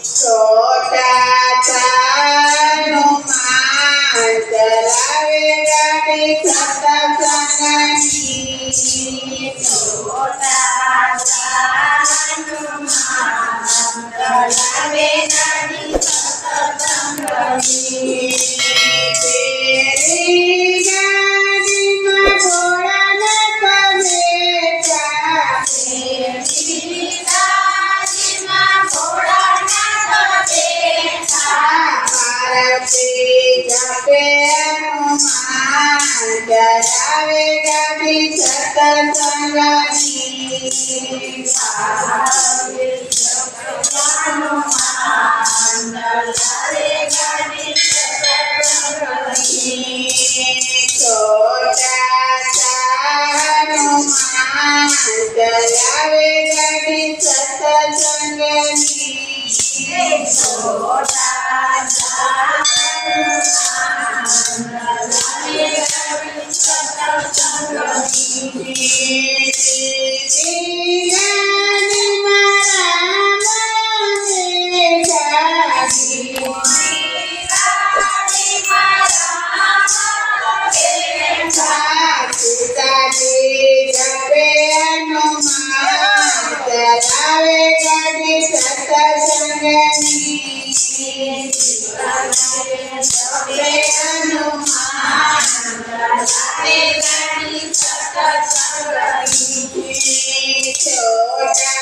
छोटा सा हनुमान चलावे गाड़ी सत्संगनी छोटा सा हनुमान चलावे गाड़ी सत्संगनी तेरी गाड़ी में घोड़ा न करेगा तेरी गाड़ी में घोड़ा न करेगा भारती जपे हनुमान चलावे गाड़ी सत्संगनी भारती जपे हनुमान चलावे गाड़ी सत्संगनी छोटा सा हनुमान चलावे गाड़ी सत्संगनी छोटा सा हनुमान चलावे गाड़ी सत्संगनी गाड़ी मारा जपे हनुमान चलावे गाड़ी सत्संगनी जपे हनुमान चलावे गाड़ी सत्संगनी छोटा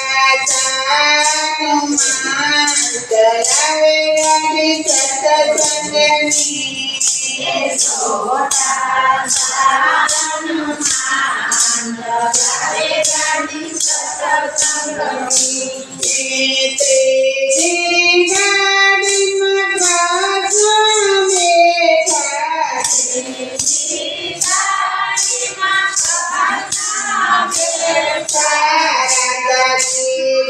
सा हनुमान चलावे गाड़ी सत्संगनी छोटा सा हनुमान चलावे गाड़ी सत्संगनी तेरी गाड़ी में राजा बैठा तेरी गाड़ी में राजा बैठा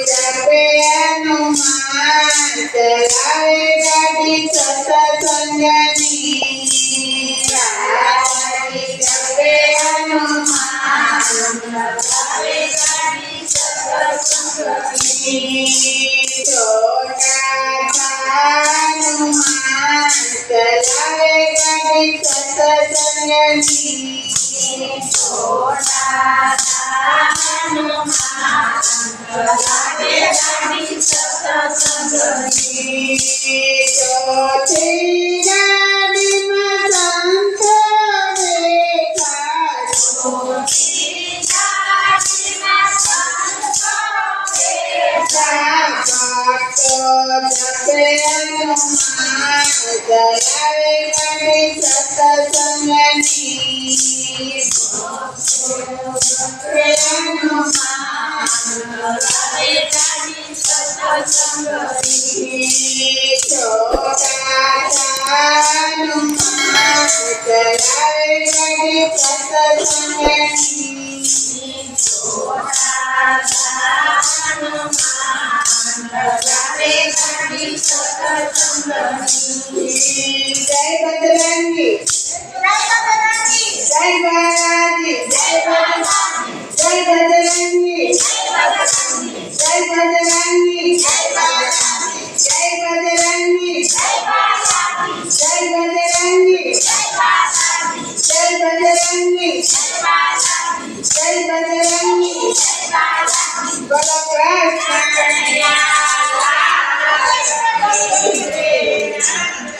जपे हनुमान चलावे गाड़ी सत्संगनी जपे हनुमान चलावे गाड़ी सत्संगनी छोटा सा हनुमान चलावे गाड़ी सत्संगनी छोटा सा हनुमान चलावे गाड़ी सत्संगनी चौथी गाड़ी में संत बैठा छोटी गाड़ी में संत बैठा जपे हनुमान चलावे गाड़ी सत्संगनी जपे हनुमान चलावे गाड़ी सत्संगनी छोटा सा हनुमान चलावे गाड़ी सत्संगनी छोटा सा हनुमान चलावे गाड़ी सत्संगनी जय बजरंगी जय बालाजी जय बजरंगी जय बजरंगी जय बजरंगी जय बजरंगी जय बजरंगी जय बजरंगी बोलो कृष्ण